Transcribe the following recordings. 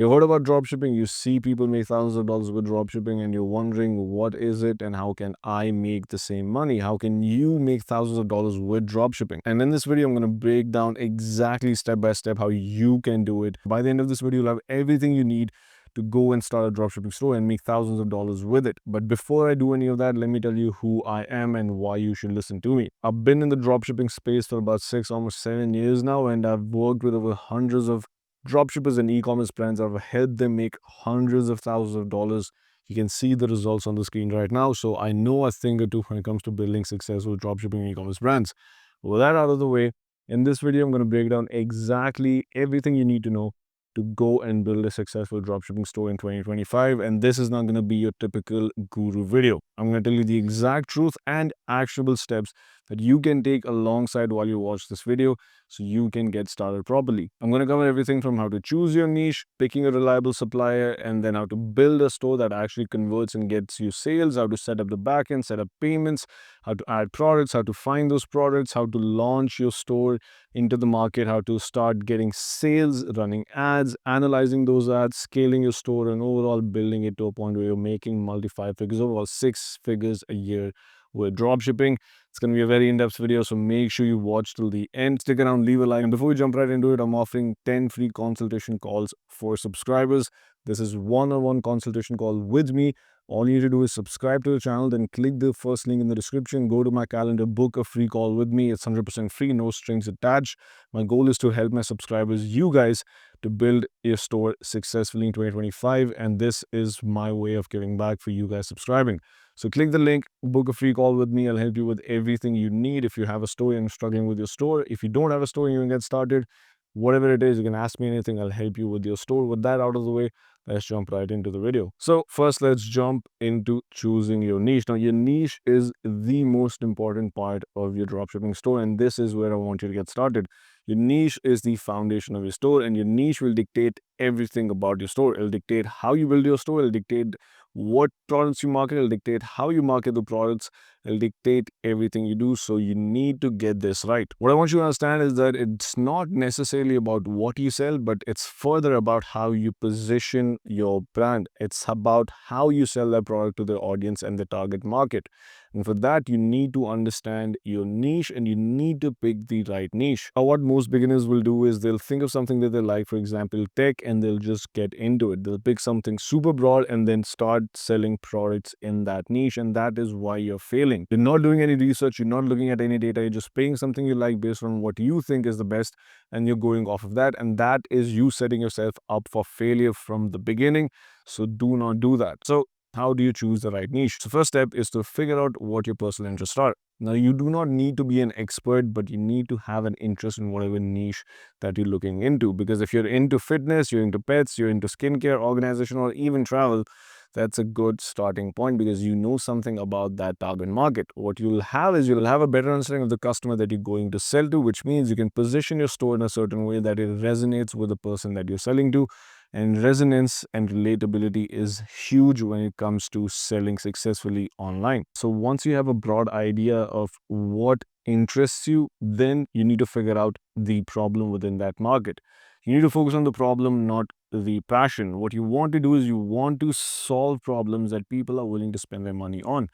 You've heard about dropshipping, you see people make thousands of dollars with dropshipping, and you're wondering what is it and how can I make the same money? How can you make thousands of dollars with dropshipping? And in this video, I'm going to break down exactly step by step how you can do it. By the end of this video, you'll have everything you need to go and start a dropshipping store and make thousands of dollars with it. But before I do any of that, let me tell you who I am and why you should listen to me. I've been in the dropshipping space for about 6, almost 7 years now, and I've worked with over hundreds of dropshippers and e-commerce brands. I've helped them make hundreds of thousands of dollars. You can see the results on the screen right now. So I know a thing or two when it comes to building successful dropshipping and e-commerce brands. With that out of the way, in this video, I'm going to break down exactly everything you need to know to go and build a successful dropshipping store in 2025. And this is not going to be your typical guru video. I'm going to tell you the exact truth and actionable steps that you can take alongside while you watch this video so you can get started properly. I'm going to cover everything from how to choose your niche, picking a reliable supplier, and then how to build a store that actually converts and gets you sales, how to set up the backend, set up payments, how to add products, how to find those products, how to launch your store into the market, how to start getting sales, running ads, analyzing those ads, scaling your store, and overall building it to a point where you're making multi-five figures, overall 6 figures a year with dropshipping. It's going to be a very in-depth video, so make sure you watch till the end. Stick around, leave a like. And before we jump right into it, I'm offering 10 free consultation calls for subscribers. This is one-on-one consultation call with me. All you need to do is subscribe to the channel, then click the first link in the description, go to my calendar, book a free call with me. It's 100% free, no strings attached. My goal is to help my subscribers, you guys, to build your store successfully in 2025. And this is my way of giving back for you guys subscribing. So click the link, book a free call with me. I'll help you with everything you need. If you have a store and struggling with your store, if you don't have a store and you can get started, whatever it is, you can ask me anything. I'll help you with your store. With that out of the way, let's jump right into the video. So first, let's jump into choosing your niche. Now, your niche is the most important part of your dropshipping store, and this is where I want you to get started. Your niche is the foundation of your store, and your niche will dictate everything about your store. It'll dictate how you build your store. It'll dictate what products you market. It'll dictate how you market the products. It'll dictate everything you do. So you need to get this right. What I want you to understand is that it's not necessarily about what you sell, but it's further about how you position your brand. It's about how you sell that product to the audience and the target market. And for that, you need to understand your niche and you need to pick the right niche. What most beginners will do is they'll think of something that they like, for example, tech, and they'll just get into it. They'll pick something super broad and then start selling products in that niche. And that is why you're failing. You're not doing any research. You're not looking at any data. You're just picking something you like based on what you think is the best. And you're going off of that. And that is you setting yourself up for failure from the beginning. So do not do that. So how do you choose the right niche? So first step is to figure out what your personal interests are. Now, you do not need to be an expert, but you need to have an interest in whatever niche that you're looking into. Because if you're into fitness, you're into pets, you're into skincare, organization, or even travel, that's a good starting point because you know something about that target market. What you'll have is you'll have a better understanding of the customer that you're going to sell to, which means you can position your store in a certain way that it resonates with the person that you're selling to. And resonance and relatability is huge when it comes to selling successfully online. So once you have a broad idea of what interests you, then you need to figure out the problem within that market. You need to focus on the problem, not the passion. What you want to do is you want to solve problems that people are willing to spend their money on.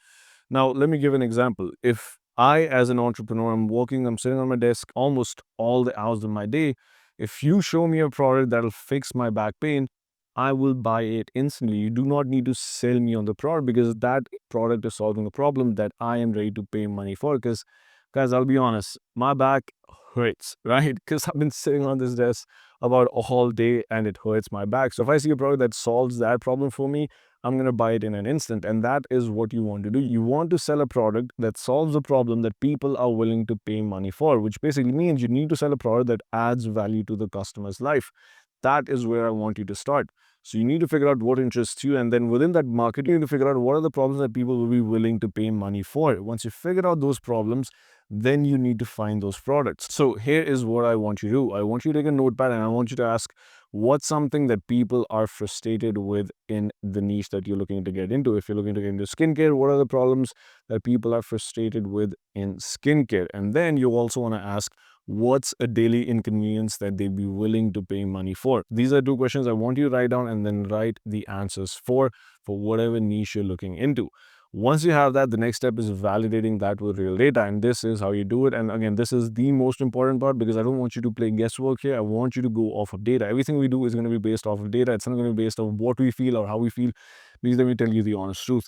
Now, let me give an example. If I, as an entrepreneur, I'm sitting on my desk almost all the hours of my day. If you show me a product that'll fix my back pain, I will buy it instantly. You do not need to sell me on the product because that product is solving a problem that I am ready to pay money for. Because, guys, I'll be honest, my back hurts, right? Because I've been sitting on this desk about a whole day and it hurts my back. So if I see a product that solves that problem for me, I'm going to buy it in an instant. And that is what you want to do. You want to sell a product that solves a problem that people are willing to pay money for, which basically means you need to sell a product that adds value to the customer's life. That is where I want you to start. So you need to figure out what interests you. And then within that market, you need to figure out what are the problems that people will be willing to pay money for. Once you figure out those problems, then you need to find those products. So here is what I want you to do. I want you to take a notepad and I want you to ask, what's something that people are frustrated with in the niche that you're looking to get into? If you're looking to get into skincare, what are the problems that people are frustrated with in skincare? And then you also want to ask, What's a daily inconvenience that they'd be willing to pay money for? These are two questions I want you to write down and then write the answers for whatever niche you're looking into. Once you have that, the next step is validating that with real data. And this is how you do it. And again, this is the most important part because I don't want you to play guesswork here. I want you to go off of data. Everything we do is going to be based off of data. It's not going to be based on what we feel or how we feel. Because let me tell you the honest truth.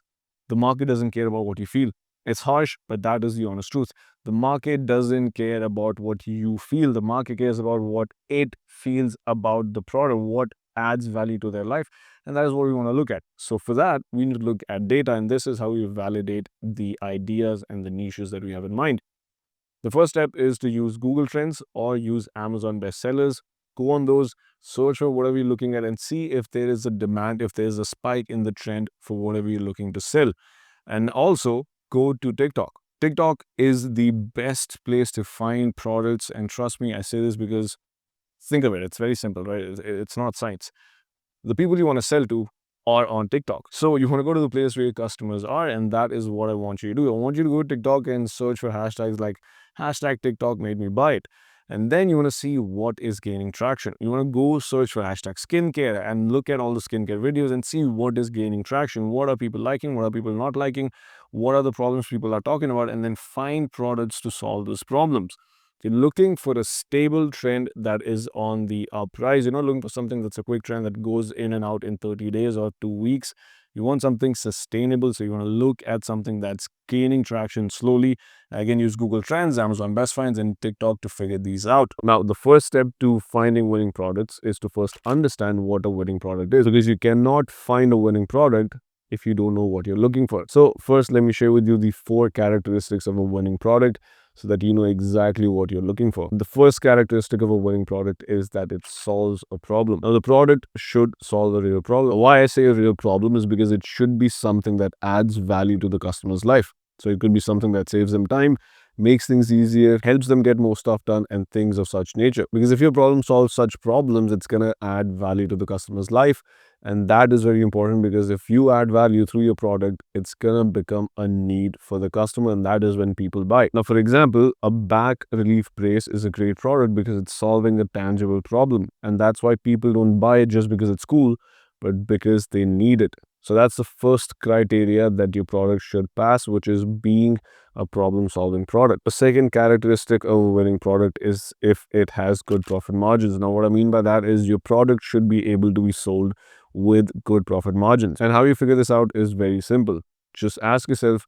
The market doesn't care about what you feel. It's harsh, but that is the honest truth. The market doesn't care about what you feel. The market cares about what it feels about the product, what adds value to their life. And that is what we want to look at. So for that, we need to look at data. And this is how we validate the ideas and the niches that we have in mind. The first step is to use Google Trends or use Amazon bestsellers. Go on those, search for whatever you're looking at and see if there is a demand, if there's a spike in the trend for whatever you're looking to sell. And also go to TikTok. TikTok is the best place to find products. And trust me, I say this because think of it. It's very simple, right? It's not science. The people you want to sell to are on TikTok. So you want to go to the place where your customers are, and that is what I want you to do. I want you to go to TikTok and search for hashtags like hashtag TikTok made me buy it. And then you want to see what is gaining traction. You want to go search for hashtag skincare and look at all the skincare videos and see what is gaining traction. What are people liking? What are people not liking? What are the problems people are talking about? And then find products to solve those problems. You're looking for a stable trend that is on the uprise. You're not looking for something that's a quick trend that goes in and out in 30 days or 2 weeks. You want something sustainable. So you want to look at something that's gaining traction slowly. Again, use Google Trends, Amazon Best Finds, and TikTok to figure these out. Now, the first step to finding winning products is to first understand what a winning product is, because you cannot find a winning product if you don't know what you're looking for. So first, let me share with you the 4 characteristics of a winning product so that you know exactly what you're looking for. The first characteristic of a winning product is that it solves a problem. Now, the product should solve a real problem. Why I say a real problem is because it should be something that adds value to the customer's life. So it could be something that saves them time, makes things easier, helps them get more stuff done, and things of such nature. Because if your problem solves such problems, it's going to add value to the customer's life. And that is very important, because if you add value through your product, it's going to become a need for the customer. And that is when people buy. Now, for example, a back relief brace is a great product because it's solving a tangible problem. And that's why people don't buy it just because it's cool, but because they need it. So that's the first criteria that your product should pass, which is being a problem-solving product. The second characteristic of a winning product is if it has good profit margins. Now, what I mean by that is your product should be able to be sold with good profit margins. And how you figure this out is very simple. Just ask yourself,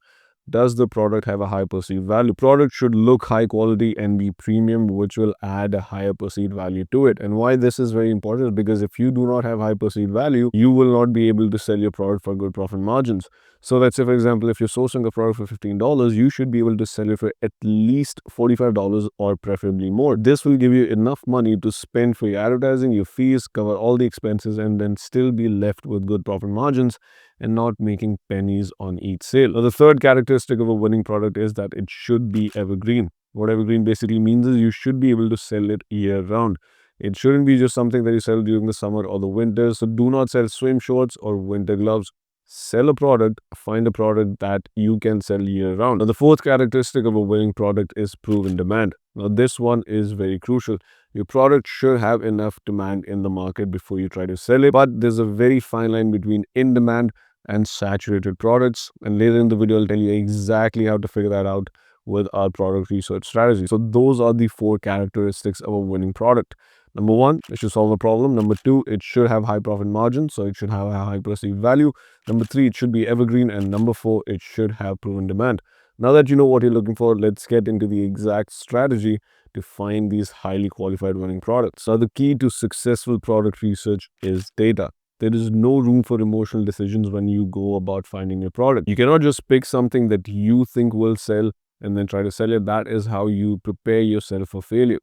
does the product have a high perceived value? Product should look high quality and be premium, which will add a higher perceived value to it. And why this is very important is because if you do not have high perceived value, you will not be able to sell your product for good profit margins. So let's say, for example, if you're sourcing a product for $15, you should be able to sell it for at least $45 or preferably more. This will give you enough money to spend for your advertising, your fees, cover all the expenses, and then still be left with good profit margins and not making pennies on each sale. Now, the third characteristic of a winning product is that it should be evergreen. What evergreen basically means is you should be able to sell it year round. It shouldn't be just something that you sell during the summer or the winter. So do not sell swim shorts or winter gloves. Sell a product, find a product that you can sell year round. Now, the fourth characteristic of a winning product is proven demand. Now, this one is very crucial. Your product should have enough demand in the market before you try to sell it. But there's a very fine line between in demand and saturated products. And later in the video, I'll tell you exactly how to figure that out with our product research strategy. So those are the 4 characteristics of a winning product. Number 1, it should solve a problem. Number 2, it should have high profit margin, so it should have a high perceived value. Number 3, it should be evergreen. And number 4, it should have proven demand. Now that you know what you're looking for, let's get into the exact strategy to find these highly qualified winning products. So the key to successful product research is data. There is no room for emotional decisions when you go about finding your product. You cannot just pick something that you think will sell and then try to sell it. That is how you prepare yourself for failure.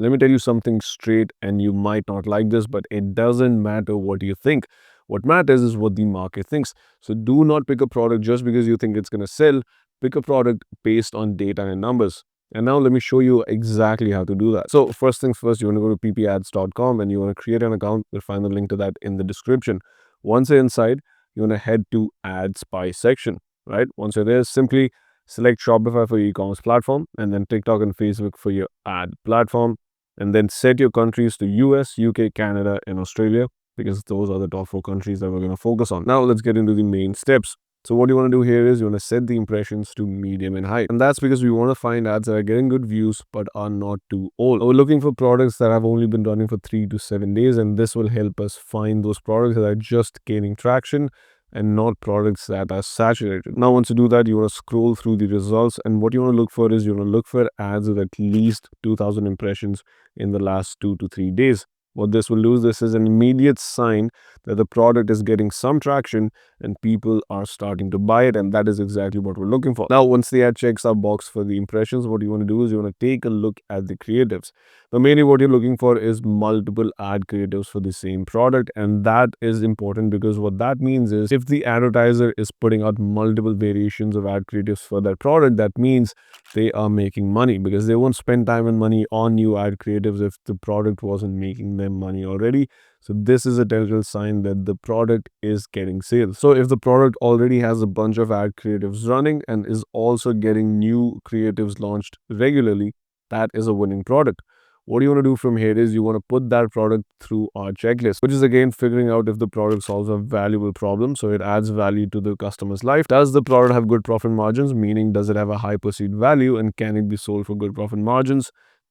Let me tell you something straight, and you might not like this, but it doesn't matter what you think. What matters is what the market thinks. So do not pick a product just because you think it's going to sell. Pick a product based on data and numbers. And now let me show you exactly how to do that. So first things first, you want to go to ppads.com and you want to create an account. You'll find the link to that in the description. Once you're inside, you want to head to ads by section, right? Once you're there, simply select Shopify for your e-commerce platform, and then TikTok and Facebook for your ad platform. And then set your countries to US, UK, Canada, and Australia, because those are the top 4 countries that we're going to focus on. Now let's get into the main steps. So what you want to do here is you want to set the impressions to medium and high. And that's because we want to find ads that are getting good views but are not too old. We're looking for products that have only been running for 3 to 7 days, and this will help us find those products that are just gaining traction and not products that are saturated. Now, once you do that, you want to scroll through the results, and what you want to look for is you want to look for ads with at least 2,000 impressions in the last 2 to 3 days. What this will do is this is an immediate sign that the product is getting some traction and people are starting to buy it, and that is exactly what we're looking for. Now, once the ad checks our box for the impressions, what you want to do is you want to take a look at the creatives. Now, mainly what you're looking for is multiple ad creatives for the same product, and that is important because what that means is if the advertiser is putting out multiple variations of ad creatives for that product, that means they are making money, because they won't spend time and money on new ad creatives if the product wasn't making them money already. So this is a telltale sign that the product is getting sales. So if the product already has a bunch of ad creatives running and is also getting new creatives launched regularly, that is a winning product. What you want to do from here is you want to put that product through our checklist, which is again figuring out if the product solves a valuable problem, so it adds value to the customer's life. Does the product have good profit margins, meaning does it have a high perceived value and can it be sold for good profit margins?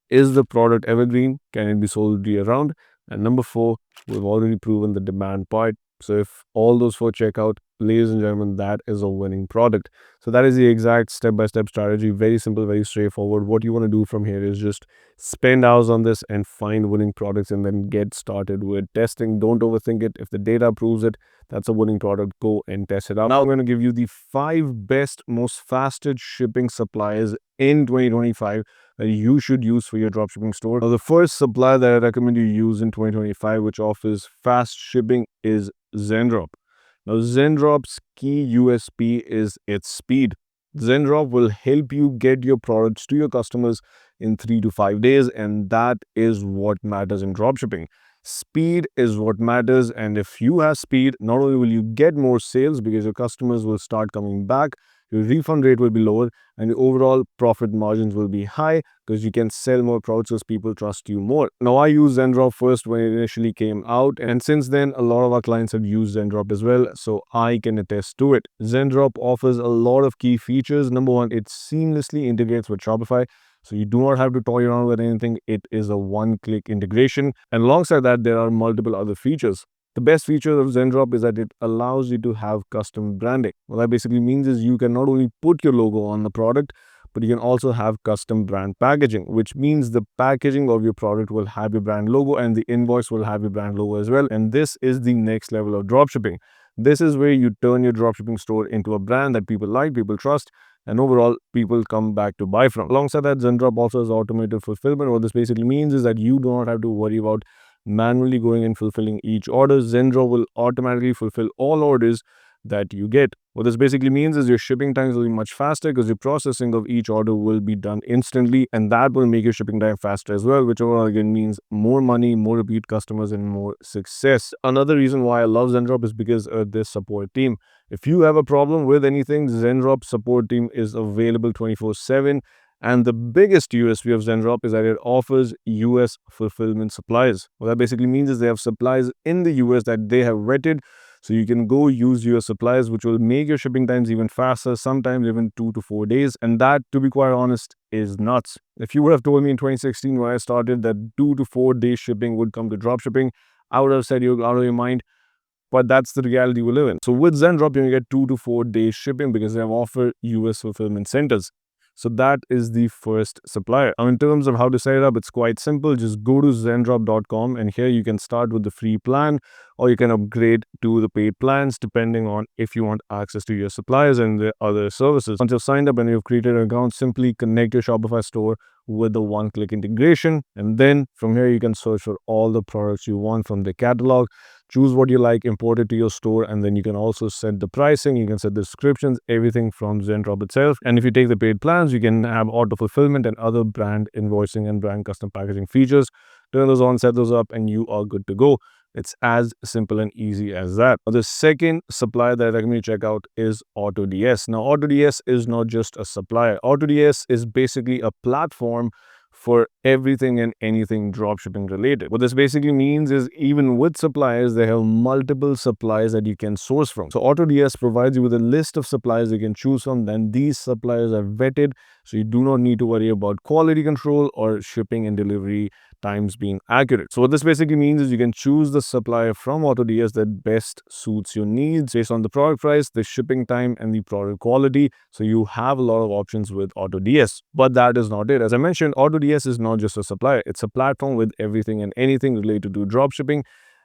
Is the product evergreen? Can it be sold year round? And number 4, we've already proven the demand part. So if all those 4 check out, ladies and gentlemen, that is a winning product. So that is the exact step-by-step strategy. Very simple, very straightforward. What you want to do from here is just spend hours on this and find winning products and then get started with testing. Don't overthink it. If the data proves it, that's a winning product. Go and test it out. Now I'm going to give you the 5 best, most fastest shipping suppliers in 2025 that you should use for your dropshipping store. Now, the first supplier that I recommend you use in 2025, which offers fast shipping, is Zendrop. Now, Zendrop's key USP is its speed. Zendrop will help you get your products to your customers in 3 to 5 days, and that is what matters in dropshipping. Speed is what matters, and if you have speed, not only will you get more sales because your customers will start coming back, your refund rate will be lower, and your overall profit margins will be high because you can sell more products as people trust you more. Now, I used Zendrop first when it initially came out, and since then, a lot of our clients have used Zendrop as well, so I can attest to it. Zendrop offers a lot of key features. Number 1, it seamlessly integrates with Shopify. So you do not have to toy around with anything. It is a one-click integration. And alongside that, there are multiple other features. The best feature of Zendrop is that it allows you to have custom branding. What that basically means is you can not only put your logo on the product, but you can also have custom brand packaging, which means the packaging of your product will have your brand logo and the invoice will have your brand logo as well. And this is the next level of dropshipping. This is where you turn your dropshipping store into a brand that people like, people trust, and overall people come back to buy from. Alongside that, Zendrop also has automated fulfillment. What this basically means is that you do not have to worry about manually going and fulfilling each order. Zendrop will automatically fulfill all orders that you get. What this basically means is your shipping times will be much faster because your processing of each order will be done instantly, and that will make your shipping time faster as well, which overall again means more money, more repeat customers, and more success. Another reason why I love Zendrop is because of this support team. If you have a problem with anything, Zendrop support team is available 24/7. And the biggest USP of Zendrop is that it offers US fulfillment suppliers. What that basically means is they have suppliers in the US that they have vetted. So you can go use US suppliers, which will make your shipping times even faster, sometimes even 2 to 4 days. And that, to be quite honest, is nuts. If you would have told me in 2016 when I started that 2 to 4 days shipping would come to dropshipping, I would have said you're out of your mind. But that's the reality we live in. So with Zendrop, you get 2 to 4 days shipping because they have offered US fulfillment centers. So that is the first supplier. Now, in terms of how to set it up, it's quite simple. Just go to zendrop.com, and here you can start with the free plan, or you can upgrade to the paid plans depending on if you want access to your suppliers and the other services. Once you've signed up and you've created an account, simply connect your Shopify store with the one-click integration, and then from here you can search for all the products you want from the catalog. Choose what you like, import it to your store, and then you can also set the pricing, you can set the descriptions, everything from Zendrop itself. And if you take the paid plans, you can have auto fulfillment and other brand invoicing and brand custom packaging features. Turn those on, set those up, and you are good to go. It's as simple and easy as that. The second supplier that I recommend you check out is AutoDS. Now, AutoDS is not just a supplier. AutoDS is basically a platform for everything and anything dropshipping related. What this basically means is even with suppliers, they have multiple suppliers that you can source from. So AutoDS provides you with a list of suppliers you can choose from. Then these suppliers are vetted, so you do not need to worry about quality control or shipping and delivery times being accurate. So what this basically means is you can choose the supplier from AutoDS that best suits your needs based on the product price, the shipping time, and the product quality. So you have a lot of options with AutoDS. But that is not it. As I mentioned, AutoDS is not just a supplier. It's a platform with everything and anything related to dropshipping.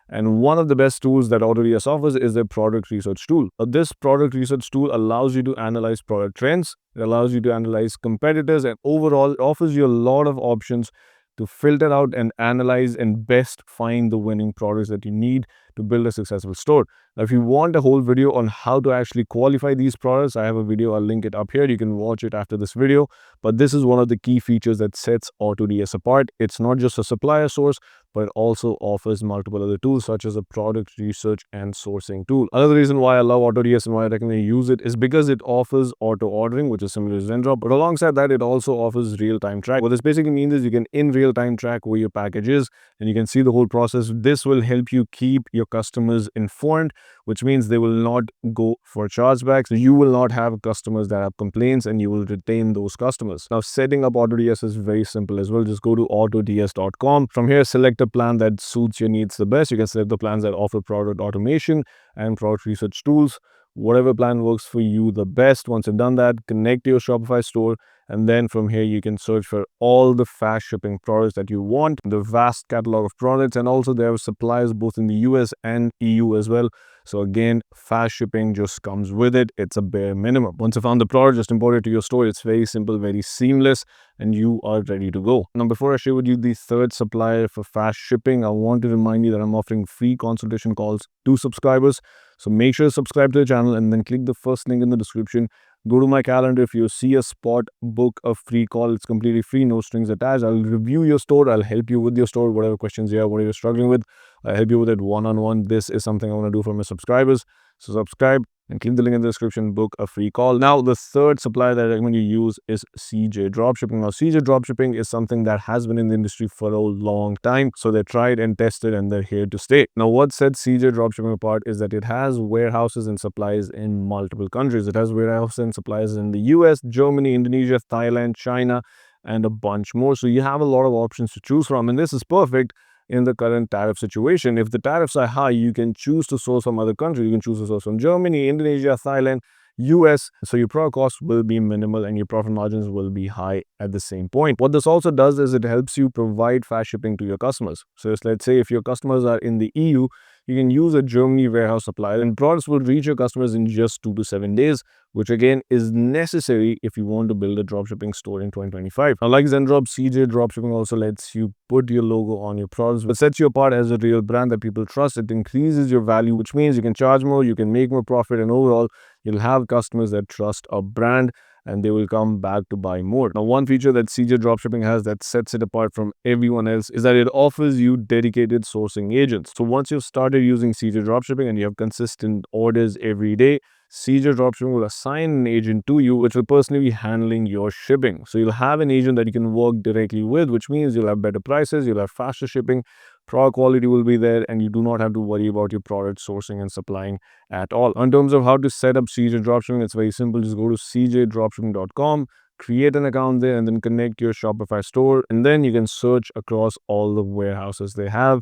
And one of the best tools that AutoDS offers is their product research tool. This product research tool allows you to analyze product trends, it allows you to analyze competitors, and overall it offers you a lot of options to filter out and analyze and best find the winning products that you need to build a successful store. Now, if you want a whole video on how to actually qualify these products, I have a video, I'll link it up here. You can watch it after this video. But this is one of the key features that sets AutoDS apart. It's not just a supplier source, but it also offers multiple other tools such as a product research and sourcing tool. Another reason why I love AutoDS and why I recommend you use it is because it offers auto ordering, which is similar to Zendrop, but alongside that, it also offers real-time track. What this basically means is you can in real-time track where your package is and you can see the whole process. This will help you keep your customers informed, which means they will not go for chargebacks. You will not have customers that have complaints and you will retain those customers. Now, setting up AutoDS is very simple as well. Just go to autods.com. From here, select a plan that suits your needs the best. You can select the plans that offer product automation and product research tools. Whatever plan works for you the best. Once you've done that, connect to your Shopify store. And then from here, you can search for all the fast shipping products that you want, the vast catalog of products. And also there are suppliers both in the US and EU as well. So again, fast shipping just comes with it. It's a bare minimum. Once you found the product, just import it to your store. It's very simple, very seamless, and you are ready to go. Now, before I share with you the third supplier for fast shipping, I want to remind you that I'm offering free consultation calls to subscribers. So make sure to subscribe to the channel and then click the first link in the description. Go to my calendar. If you see a spot, book a free call. It's completely free, no strings attached. I'll review your store. I'll help you with your store, whatever questions you have, whatever you're struggling with. I'll help you with it one-on-one. This is something I want to do for my subscribers. So subscribe and click the link in the description, book a free call. Now, the third supplier that I recommend you use is CJ Dropshipping. Now, CJ Dropshipping is something that has been in the industry for a long time. So they tried and tested and they're here to stay. Now, what sets CJ Dropshipping apart is that it has warehouses and supplies in multiple countries. It has warehouses and supplies in the US, Germany, Indonesia, Thailand, China, and a bunch more. So you have a lot of options to choose from. And this is perfect in the current tariff situation. If the tariffs are high, you can choose to source from other countries. You can choose to source from Germany, Indonesia, Thailand, US. So your product costs will be minimal and your profit margins will be high at the same point. What this also does is it helps you provide fast shipping to your customers. So let's say if your customers are in the EU, you can use a Germany warehouse supplier and products will reach your customers in just 2 to 7 days, which again is necessary if you want to build a dropshipping store in 2025. Now, like Zendrop, CJ Dropshipping also lets you put your logo on your products, but sets you apart as a real brand that people trust. It increases your value, which means you can charge more, you can make more profit, and overall, you'll have customers that trust a brand and they will come back to buy more. Now, one feature that CJ Dropshipping has that sets it apart from everyone else is that it offers you dedicated sourcing agents. So once you've started using CJ Dropshipping and you have consistent orders every day, CJ Dropshipping will assign an agent to you, which will personally be handling your shipping. So you'll have an agent that you can work directly with, which means you'll have better prices, you'll have faster shipping, product quality will be there, and you do not have to worry about your product sourcing and supplying at all. In terms of how to set up CJ Dropshipping, it's very simple. Just go to cjdropshipping.com, create an account there, and then connect your Shopify store. And then you can search across all the warehouses they have,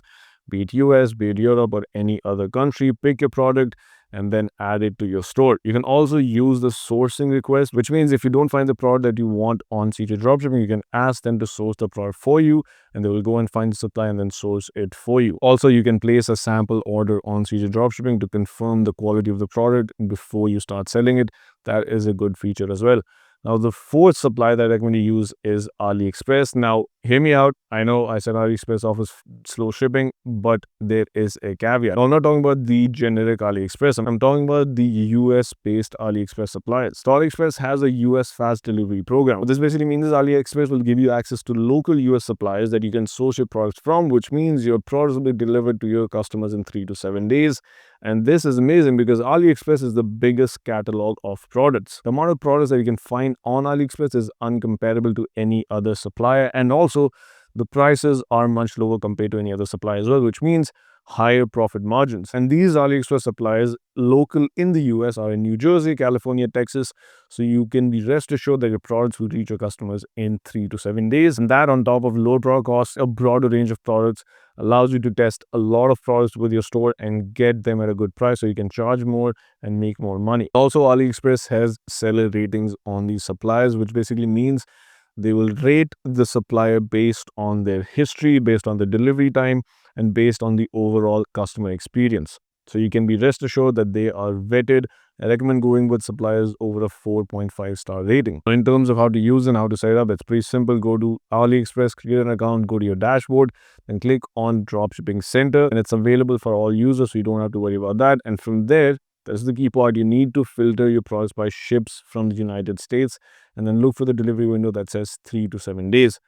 be it US, be it Europe, or any other country. Pick your product and then add it to your store. You can also use the sourcing request, which means if you don't find the product that you want on CJ Dropshipping, you can ask them to source the product for you and they will go and find the supply and then source it for you. Also, you can place a sample order on CJ Dropshipping to confirm the quality of the product before you start selling it. That is a good feature as well. Now, the fourth supplier that I recommend you use is AliExpress. Now, hear me out. I know I said AliExpress offers slow shipping, but there is a caveat. Now, I'm not talking about the generic AliExpress. I'm talking about the US-based AliExpress suppliers. So, AliExpress has a US fast delivery program. What this basically means is AliExpress will give you access to local US suppliers that you can source your products from, which means your products will be delivered to your customers in 3 to 7 days. And this is amazing because AliExpress is the biggest catalog of products. The amount of products that you can find on AliExpress is uncomparable to any other supplier. And also, the prices are much lower compared to any other supplier as well, which means higher profit margins. And these AliExpress suppliers, local in the US, are in New Jersey, California, Texas. So you can be rest assured that your products will reach your customers in 3 to 7 days. And that, on top of lower product costs, a broader range of products, allows you to test a lot of products with your store and get them at a good price so you can charge more and make more money. Also, AliExpress has seller ratings on these suppliers, which basically means they will rate the supplier based on their history, based on the delivery time, and based on the overall customer experience. So you can be rest assured that they are vetted. I recommend going with suppliers over a 4.5-star rating. In terms of how to use and how to set it up, it's pretty simple. Go to AliExpress, create an account, go to your dashboard, and click on Dropshipping Center. And it's available for all users, so you don't have to worry about that. And from there, that's the key part. You need to filter your products by ships from the United States and then look for the delivery window that says 3 to 7 days.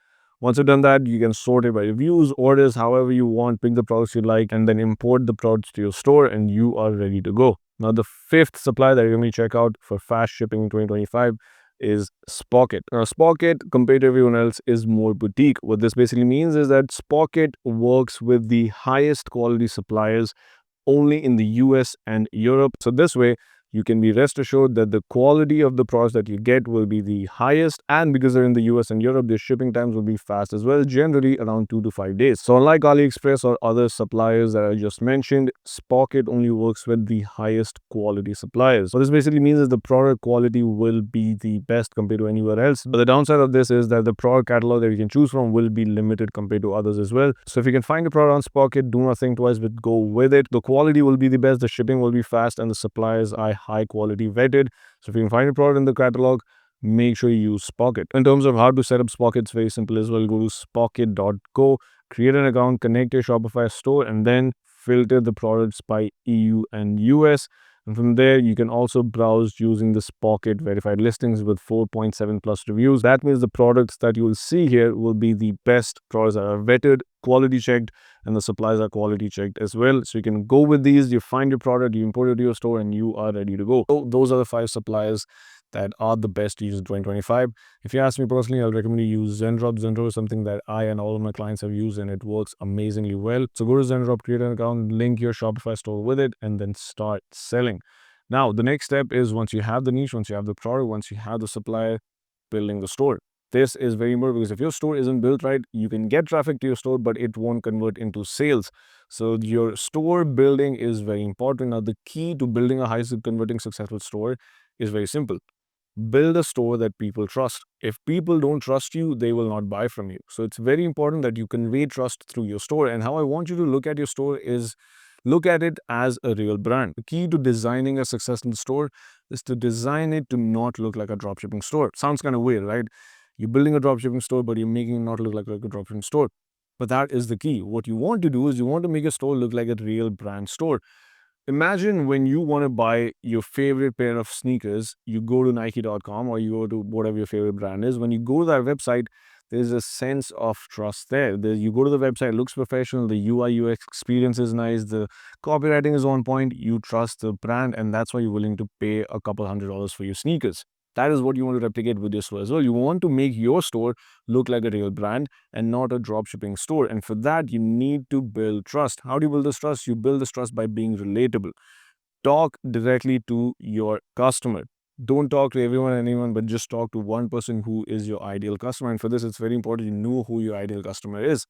Once you've done that, you can sort it by reviews, orders, however you want, pick the products you like, and then import the products to your store, and you are ready to go. Now, the fifth supplier that you're going to check out for fast shipping in 2025 is Spocket. Now, Spocket, compared to everyone else, is more boutique. What this basically means is that Spocket works with the highest quality suppliers only in the US and Europe. So this way, you can be rest assured that the quality of the products that you get will be the highest, and because they're in the US and Europe, their shipping times will be fast as well, generally around 2 to 5 days. So unlike AliExpress or other suppliers that I just mentioned, Spocket only works with the highest quality suppliers. What this basically means is the product quality will be the best compared to anywhere else. But the downside of this is that the product catalog that you can choose from will be limited compared to others as well. So if you can find a product on Spocket, do not think twice, but go with it. The quality will be the best, the shipping will be fast, and the suppliers are high quality vetted. So if you can find a product in the catalog, make sure you use Spocket. In terms of how to set up Spocket, it's very simple as well. Go to spocket.co, create an account, connect your Shopify store, and then filter the products by EU and US. And from there, you can also browse using the Spocket verified listings with 4.7 plus reviews. That means the products that you will see here will be the best products that are vetted, quality checked, and the supplies are quality checked as well. So you can go with these, you find your product, you import it to your store, and you are ready to go. So those are the 5 suppliers that are the best to use in 2025. If you ask me personally, I'll recommend you use Zendrop. Zendrop is something that I and all of my clients have used, and it works amazingly well. So go to Zendrop, create an account, link your Shopify store with it, and then start selling. Now, the next step is, once you have the niche, once you have the product, once you have the supplier, building the store. This is very important because if your store isn't built right, you can get traffic to your store, but it won't convert into sales. So your store building is very important. Now, the key to building a high converting successful store is very simple. Build a store that people trust. If people don't trust you, they will not buy from you. So it's very important that you convey trust through your store. And how I want you to look at your store is look at it as a real brand. The key to designing a successful store is to design it to not look like a dropshipping store. Sounds kind of weird, right? You're building a dropshipping store, but you're making it not look like a dropshipping store. But that is the key. What you want to do is you want to make a store look like a real brand store. Imagine when you want to buy your favorite pair of sneakers, you go to Nike.com or you go to whatever your favorite brand is. When you go to that website, there's a sense of trust there. You go to the website, it looks professional, the UI UX experience is nice, the copywriting is on point, you trust the brand, and that's why you're willing to pay a couple $100s for your sneakers. That is what you want to replicate with your store as well. You want to make your store look like a real brand and not a drop shipping store. And for that, you need to build trust. How do you build this trust? You build this trust by being relatable. Talk directly to your customer. Don't talk to everyone and anyone, but just talk to one person who is your ideal customer. And for this, it's very important you know who your ideal customer is.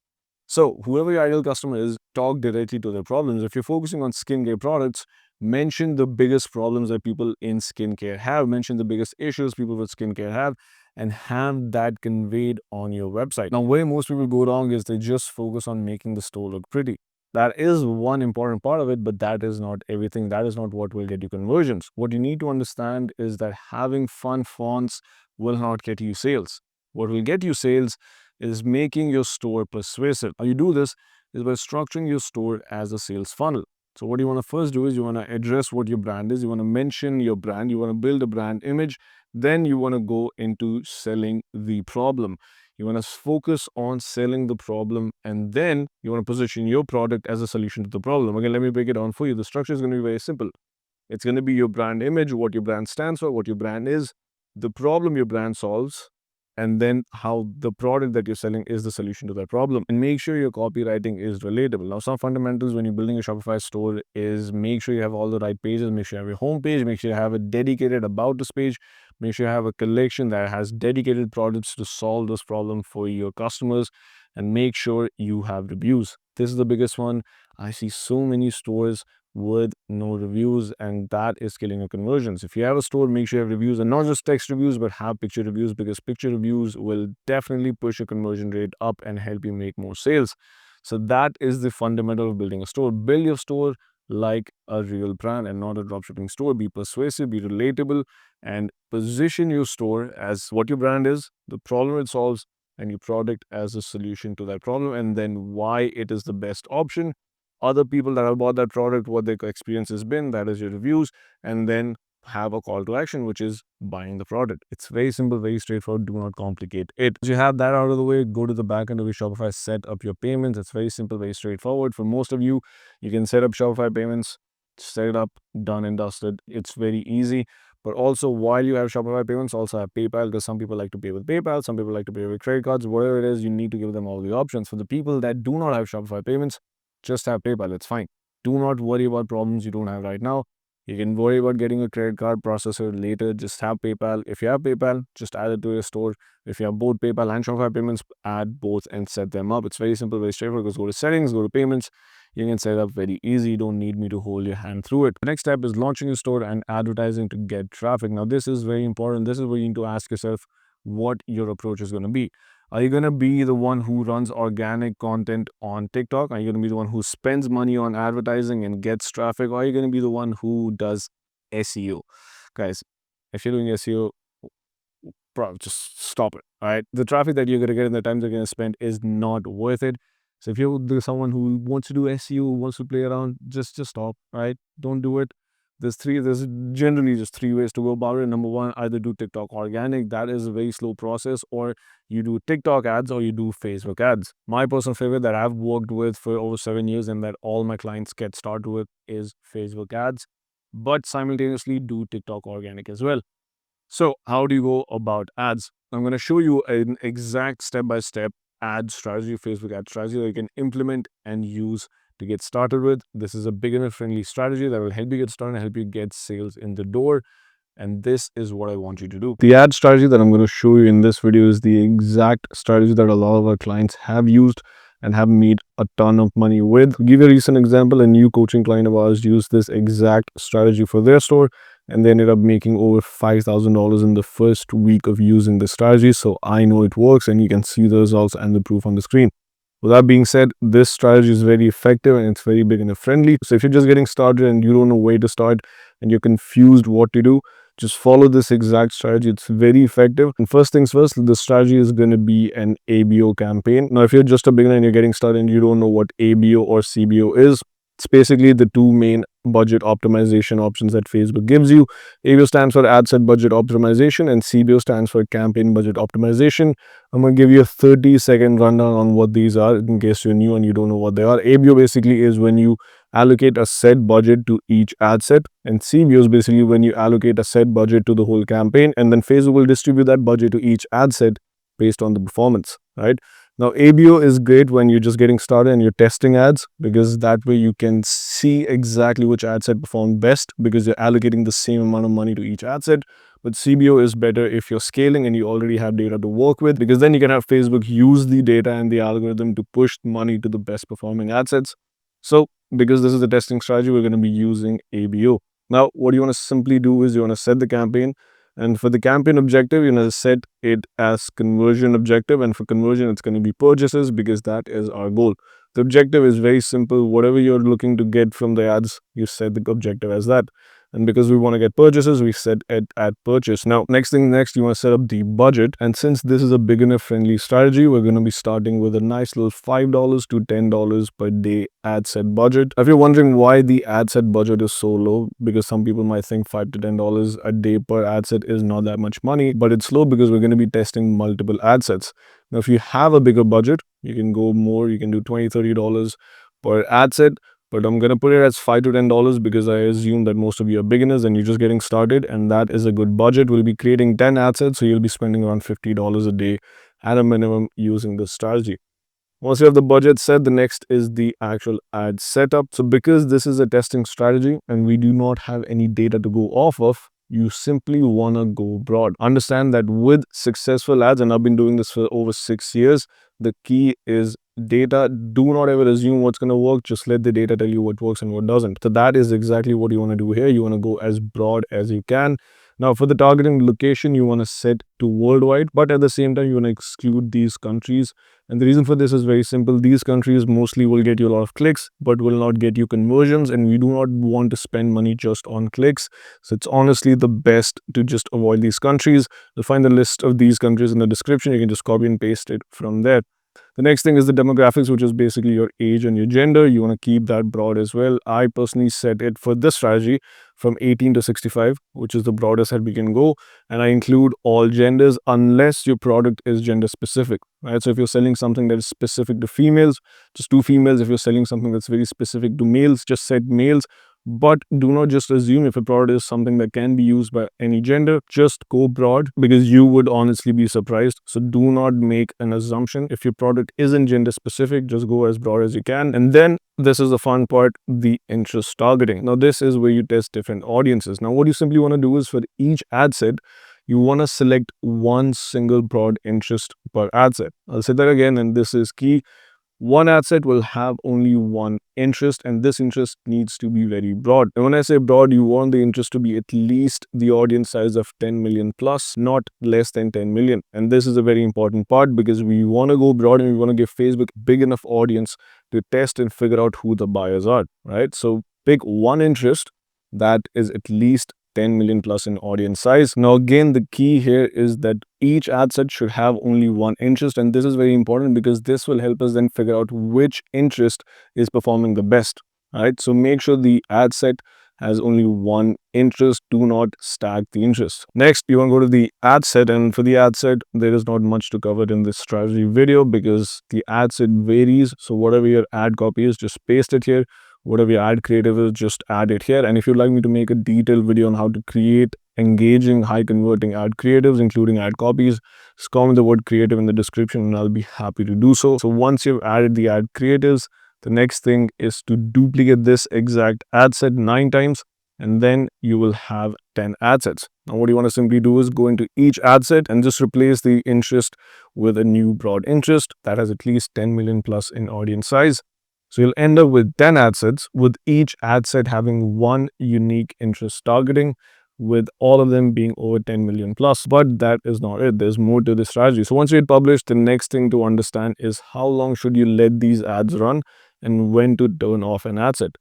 So whoever your ideal customer is, talk directly to their problems. If you're focusing on skincare products, mention the biggest problems that people in skincare have, mention the biggest issues people with skincare have, and have that conveyed on your website. Now, where most people go wrong is they just focus on making the store look pretty. That is one important part of it, but that is not everything. That is not what will get you conversions. What you need to understand is that having fun fonts will not get you sales. What will get you sales is making your store persuasive. How you do this is by structuring your store as a sales funnel. So what you want to first do is you want to address what your brand is. You want to mention your brand. You want to build a brand image. Then you want to go into selling the problem. You want to focus on selling the problem, and then you want to position your product as a solution to the problem. Again, let me break it down for you. The structure is going to be very simple. It's going to be your brand image, what your brand stands for, what your brand is, the problem your brand solves, and then how the product that you're selling is the solution to that problem. And make sure your copywriting is relatable. Now, some fundamentals when you're building a Shopify store is make sure you have all the right pages, make sure you have your home page, make sure you have a dedicated about us page, make sure you have a collection that has dedicated products to solve this problem for your customers, and make sure you have reviews. This is the biggest one. I see so many stores with no reviews, and that is killing your conversions. If you have a store, make sure you have reviews, and not just text reviews, but have picture reviews, because picture reviews will definitely push your conversion rate up and help you make more sales. So that is the fundamental of building a store. Build your store like a real brand and not a dropshipping store. Be persuasive, be relatable, and position your store as what your brand is, the problem it solves, and your product as a solution to that problem, and then why it is the best option, other people that have bought that product, what their experience has been, that is your reviews, and then have a call to action, which is buying the product. It's very simple, very straightforward. Do not complicate it. Once you have that out of the way, go to the back end of your Shopify, set up your payments. It's very simple, very straightforward. For most of you, you can set up Shopify payments, set it up, done and dusted. It's very easy. But also, while you have Shopify payments, also have PayPal, because some people like to pay with PayPal, some people like to pay with credit cards, whatever it is, you need to give them all the options. For the people that do not have Shopify payments, just have PayPal. It's fine. Do not worry about problems you don't have right now. You can worry about getting a credit card processor later. Just have PayPal. If you have PayPal, just add it to your store. If you have both PayPal and Shopify payments, add both and set them up. It's very simple, very straightforward. Just go to settings, go to payments. You can set it up very easy. You don't need me to hold your hand through it. The next step is launching your store and advertising to get traffic. Now, this is very important. This is where you need to ask yourself what your approach is going to be. Are you going to be the one who runs organic content on TikTok? Are you going to be the one who spends money on advertising and gets traffic? Or are you going to be the one who does SEO? Guys, if you're doing SEO, just stop it. All right. The traffic that you're going to get and the time they're going to spend is not worth it. So if you're someone who wants to do SEO, wants to play around, just stop. Right. Don't do it. There's generally just three ways to go about it. Number one, either do TikTok organic. That is a very slow process, or you do TikTok ads, or you do Facebook ads. My personal favorite that I've worked with for over 7 years and that all my clients get started with is Facebook ads, but simultaneously do TikTok organic as well. So how do you go about ads? I'm going to show you an exact step-by-step ad strategy, Facebook ad strategy that you can implement and use to get started with. This is a beginner-friendly strategy that will help you get started and help you get sales in the door. And this is what I want you to do. The ad strategy that I'm going to show you in this video is the exact strategy that a lot of our clients have used and have made a ton of money with. To give you a recent example, a new coaching client of ours used this exact strategy for their store, and they ended up making over $5,000 in the first week of using the strategy. So I know it works, and you can see the results and the proof on the screen. With that being said, this strategy is very effective and it's very beginner friendly. So if you're just getting started and you don't know where to start and you're confused what to do, just follow this exact strategy. It's very effective. And first things first, the strategy is going to be an ABO campaign. Now, if you're just a beginner and you're getting started and you don't know what ABO or CBO is, it's basically the two main budget optimization options that Facebook gives you. ABO stands for ad set budget optimization and CBO stands for campaign budget optimization. I'm going to give you a 30-second rundown on what these are in case you're new and you don't know what they are. ABO basically is when you allocate a set budget to each ad set, and CBO is basically when you allocate a set budget to the whole campaign, and then Facebook will distribute that budget to each ad set based on the performance, right? Now, ABO is great when you're just getting started and you're testing ads, because that way you can see exactly which ad set performed best because you're allocating the same amount of money to each ad set. But CBO is better if you're scaling and you already have data to work with, because then you can have Facebook use the data and the algorithm to push money to the best performing ad sets. So because this is the testing strategy, we're going to be using ABO. Now, what you want to simply do is you want to set the campaign. And for the campaign objective, you're going to set it as conversion objective. And for conversion, it's going to be purchases because that is our goal. The objective is very simple. Whatever you're looking to get from the ads, you set the objective as that. And because we want to get purchases, we set it at purchase. Now, next, you want to set up the budget. And since this is a beginner friendly strategy, we're going to be starting with a nice little $5 to $10 per day ad set budget. If you're wondering why the ad set budget is so low, because some people might think $5 to $10 a day per ad set is not that much money, but it's low because we're going to be testing multiple ad sets. Now, if you have a bigger budget, you can go more, you can do $20, $30 per ad set. But I'm going to put it as $5 to $10 because I assume that most of you are beginners and you're just getting started, and that is a good budget. We'll be creating 10 ad sets, so you'll be spending around $50 a day at a minimum using this strategy. Once you have the budget set, the next is the actual ad setup. So because this is a testing strategy and we do not have any data to go off of, you simply want to go broad. Understand that with successful ads, and I've been doing this for over 6 years, the key is data. Do not ever assume what's going to work. Just let the data tell you what works and what doesn't. So that is exactly what you want to do here. You want to go as broad as you can. Now, for the targeting location, you want to set to worldwide, but at the same time, you want to exclude these countries. And the reason for this is very simple. These countries mostly will get you a lot of clicks, but will not get you conversions. And we do not want to spend money just on clicks. So it's honestly the best to just avoid these countries. You'll find the list of these countries in the description. You can just copy and paste it from there. The next thing is the demographics, which is basically your age and your gender. You want to keep that broad as well. I personally set it for this strategy from 18 to 65, which is the broadest that we can go. And I include all genders unless your product is gender specific, right? So if you're selling something that is specific to females, just do females. If you're selling something that's very specific to males, just set males. But do not just assume if a product is something that can be used by any gender. Just go broad because you would honestly be surprised. So do not make an assumption. If your product isn't gender specific, just go as broad as you can. And then this is the fun part, the interest targeting. Now, this is where you test different audiences. Now, what you simply want to do is for each ad set, you want to select one single broad interest per ad set. I'll say that again, and this is key. One ad set will have only one interest, and this interest needs to be very broad. And when I say broad, you want the interest to be at least the audience size of 10 million plus, not less than 10 million. And this is a very important part because we want to go broad and we want to give Facebook big enough audience to test and figure out who the buyers are, right? So pick one interest that is at least 10 million plus in audience size. Now, again, the key here is that each ad set should have only one interest. And this is very important because this will help us then figure out which interest is performing the best, right? So make sure the ad set has only one interest. Do not stack the interest. Next, you want to go to the ad set. And for the ad set, there is not much to cover in this strategy video because the ad set varies. So whatever your ad copy is, just paste it here. Whatever your ad creative is, just add it here. And if you'd like me to make a detailed video on how to create engaging, high converting ad creatives, including ad copies, just comment the word creative in the description and I'll be happy to do so. So once you've added the ad creatives, the next thing is to duplicate this exact ad set 9 times, and then you will have 10 ad sets. Now, what you want to simply do is go into each ad set and just replace the interest with a new broad interest that has at least 10 million plus in audience size. So you'll end up with 10 ad sets, with each ad set having one unique interest targeting, with all of them being over 10 million plus. But that is not it. There's more to this strategy. So once you hit publish, the next thing to understand is how long should you let these ads run and when to turn off an ad set.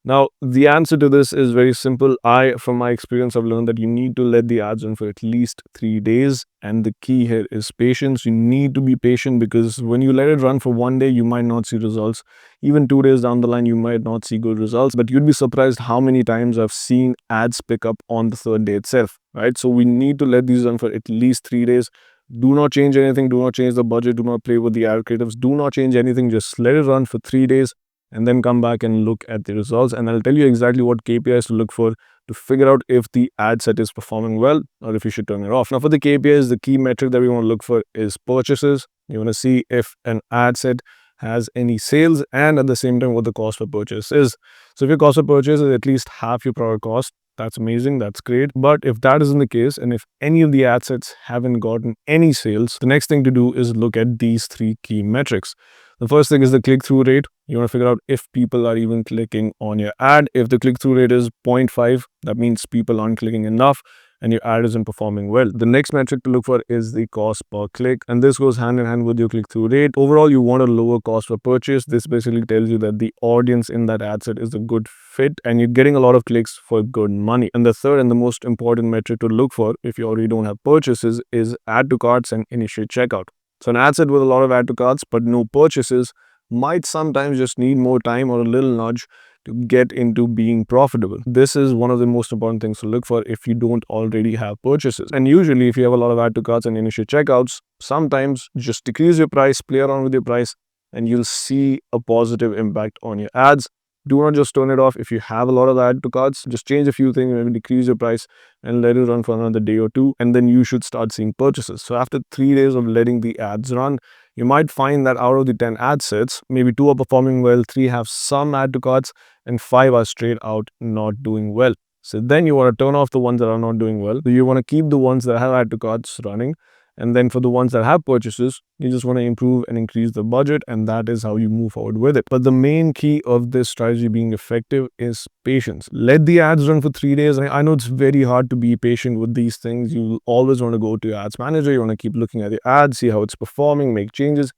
Now, the answer to this is very simple. From my experience, I've learned that you need to let the ads run for at least 3 days. And the key here is patience. You need to be patient because when you let it run for 1 day, you might not see results. Even 2 days down the line, you might not see good results. But you'd be surprised how many times I've seen ads pick up on the 3rd day itself, right? So we need to let these run for at least 3 days. Do not change anything. Do not change the budget. Do not play with the ad creatives. Do not change anything. Just let it run for 3 days. And then come back and look at the results. And I'll tell you exactly what KPIs to look for to figure out if the ad set is performing well or if you should turn it off. Now, for the KPIs, the key metric that we want to look for is purchases. You want to see if an ad set has any sales and at the same time what the cost per purchase is. So if your cost per purchase is at least half your product cost, that's amazing, that's great. But if that isn't the case, and if any of the ad sets haven't gotten any sales, the next thing to do is look at these 3 key metrics. The first thing is the click-through rate. You want to figure out if people are even clicking on your ad. If the click-through rate is 0.5, that means people aren't clicking enough. and your ad isn't performing well. The next metric to look for is the cost per click, and this goes hand in hand with your click-through rate. Overall, you want a lower cost per purchase. This basically tells you that the audience in that ad set is a good fit and you're getting a lot of clicks for good money. And the third and the most important metric to look for if you already don't have purchases is add to carts and initiate checkout. So an ad set with a lot of add to carts but no purchases might sometimes just need more time or a little nudge to get into being profitable. This is one of the most important things to look for if you don't already have purchases. And usually if you have a lot of add to carts and initial checkouts, sometimes just decrease your price, play around with your price, and you'll see a positive impact on your ads. Do not just turn it off. If you have a lot of add to carts, just change a few things, maybe decrease your price and let it run for another day or two, and then you should start seeing purchases. So after 3 days of letting the ads run, you might find that out of the 10 ad sets, maybe 2 are performing well, 3 have some add to carts, and 5 are straight out not doing well. So then you want to turn off the ones that are not doing well. So you want to keep the ones that have add to carts running. And then for the ones that have purchases, you just want to improve and increase the budget, and that is how you move forward with it. But the main key of this strategy being effective is patience. Let the ads run for 3 days. I know it's very hard to be patient with these things. You always want to go to your ads manager. You want to keep looking at the ads, see how it's performing, make changes.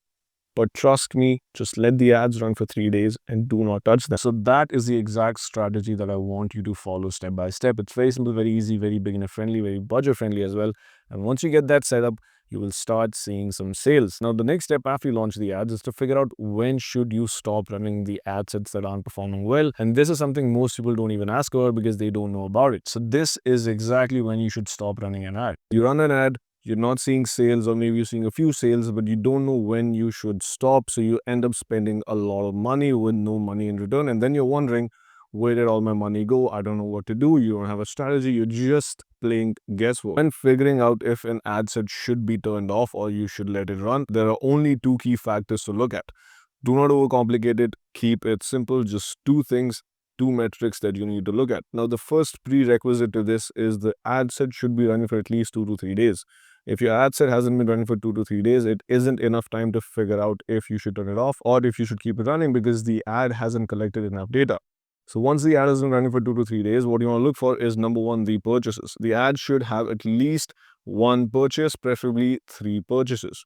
But trust me, just let the ads run for 3 days and do not touch them. So that is the exact strategy that I want you to follow step by step. It's very simple, very easy, very beginner friendly, very budget friendly as well. And once you get that set up, you will start seeing some sales. Now, the next step after you launch the ads is to figure out when should you stop running the ad sets that aren't performing well. And this is something most people don't even ask about because they don't know about it. So this is exactly when you should stop running an ad. You run an ad, you're not seeing sales, or maybe you're seeing a few sales, but you don't know when you should stop. So you end up spending a lot of money with no money in return. And then you're wondering, where did all my money go? I don't know what to do. You don't have a strategy. You're just playing guesswork. When figuring out if an ad set should be turned off or you should let it run, there are only 2 key factors to look at. Do not overcomplicate it. Keep it simple. Just 2 things, 2 metrics that you need to look at. Now, the first prerequisite to this is the ad set should be running for at least 2 to 3 days. If your ad set hasn't been running for 2 to 3 days, it isn't enough time to figure out if you should turn it off or if you should keep it running because the ad hasn't collected enough data. So once the ad has been running for 2 to 3 days, what you want to look for is number 1, the purchases. The ad should have at least 1 purchase, preferably 3 purchases.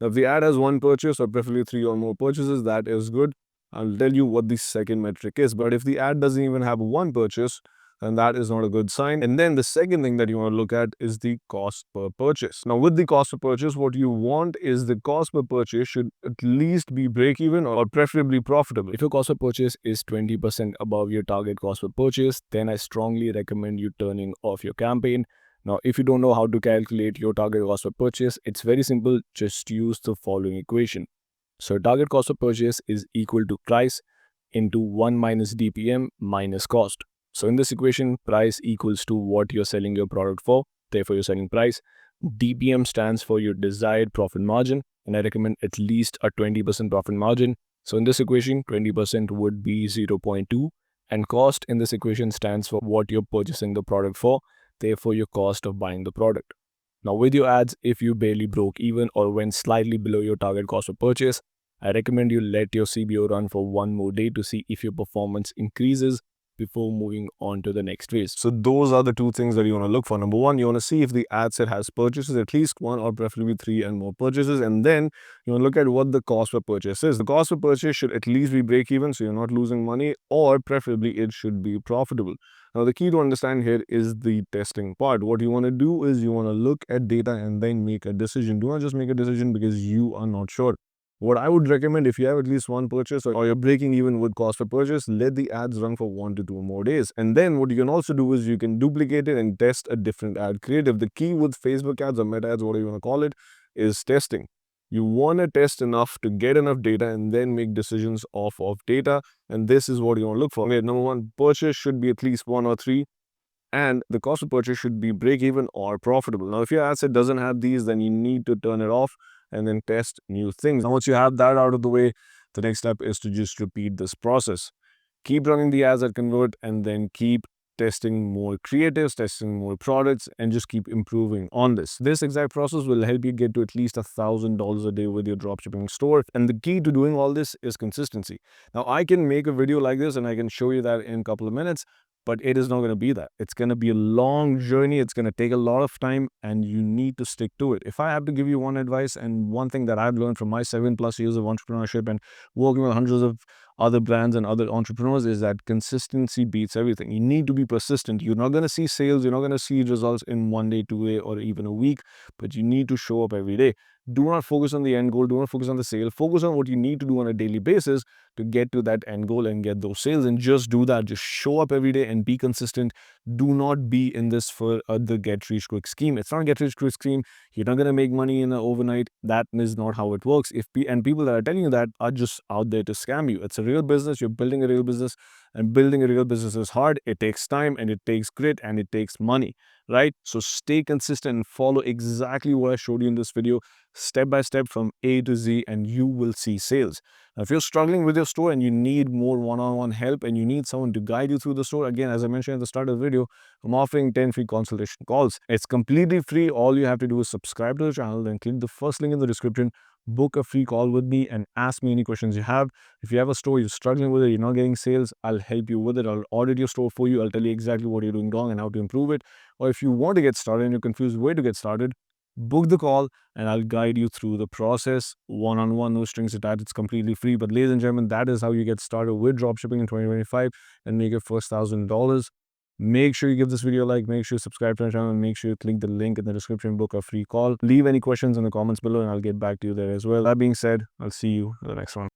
Now, if the ad has 1 purchase or preferably 3 or more purchases, that is good. I'll tell you what the second metric is. But if the ad doesn't even have 1 purchase, then that is not a good sign. And then the second thing that you want to look at is the cost per purchase. Now, with the cost per purchase, what you want is the cost per purchase should at least be break even or preferably profitable. If your cost per purchase is 20% above your target cost per purchase, then I strongly recommend you turning off your campaign. Now, if you don't know how to calculate your target cost per purchase, it's very simple. Just use the following equation. So target cost per purchase is equal to price into 1 minus DPM minus cost. So in this equation, price equals to what you're selling your product for, therefore your selling price. DPM stands for your desired profit margin, and I recommend at least a 20% profit margin. So in this equation, 20% would be 0.2, and cost in this equation stands for what you're purchasing the product for, therefore your cost of buying the product. Now with your ads, if you barely broke even or went slightly below your target cost of purchase, I recommend you let your CBO run for 1 more day to see if your performance increases before moving on to the next phase. So those are the 2 things that you want to look for. Number 1, you want to see if the ad set has purchases, at least 1 or preferably 3 and more purchases. And then you want to look at what the cost per purchase is. The cost per purchase should at least be break even, so you're not losing money, or preferably it should be profitable. Now, the key to understand here is the testing part. What you want to do is you want to look at data and then make a decision. Do not just make a decision because you are not sure. What I would recommend, if you have at least 1 purchase or you're breaking even with cost per purchase, let the ads run for 1 to 2 more days. And then what you can also do is you can duplicate it and test a different ad creative. The key with Facebook ads or meta ads, whatever you want to call it, is testing. You want to test enough to get enough data and then make decisions off of data. And this is what you want to look for. Okay, number 1, purchase should be at least 1 or 3. And the cost of purchase should be break even or profitable. Now, if your ad set doesn't have these, then you need to turn it off and then test new things. Now, once you have that out of the way, the next step is to just repeat this process. Keep running the ads that convert and then keep testing more creatives, testing more products, and just keep improving on this. This exact process will help you get to at least $1,000 a day with your dropshipping store. And the key to doing all this is consistency. Now, I can make a video like this and I can show you that in a couple of minutes, but it is not going to be that. It's going to be a long journey. It's going to take a lot of time, and you need to stick to it. If I have to give you one advice and one thing that I've learned from my 7+ years of entrepreneurship and working with hundreds of other brands and other entrepreneurs, is that consistency beats everything. You need to be persistent. You're not going to see sales, you're not going to see results in 1 day, 2 day, or even a week, but you need to show up every day. Do not focus on the end goal. Do not focus on the sale. Focus on what you need to do on a daily basis to get to that end goal and get those sales. And just do that. Just show up every day and be consistent. Do not be in this for the get rich quick scheme. It's not a get rich quick scheme. You're not going to make money in an overnight. That is not how it works. And people that are telling you that are just out there to scam you. It's a real business. You're building a real business, and building a real business is hard. It takes time, and it takes grit, and it takes money, right? So stay consistent and follow exactly what I showed you in this video, step by step from A to Z, and you will see sales. Now, if you're struggling with your store and you need more one-on-one help and you need someone to guide you through the store, again, as I mentioned at the start of the video, I'm offering 10 free consultation calls. It's completely free. All you have to do is subscribe to the channel, then click the first link in the description, book a free call with me, and ask me any questions you have. If you have a store, you're struggling with it, you're not getting sales, I'll help you with it. I'll audit your store for you. I'll tell you exactly what you're doing wrong and how to improve it. Or if you want to get started and you're confused where to get started, book the call and I'll guide you through the process one-on-one, no strings attached. It's completely free. But ladies and gentlemen, that is how you get started with dropshipping in 2025 and make your first $1,000. Make sure you give this video a like, make sure you subscribe to our channel, and make sure you click the link in the description, book a free call. Leave any questions in the comments below and I'll get back to you there as well. That being said, I'll see you in the next one.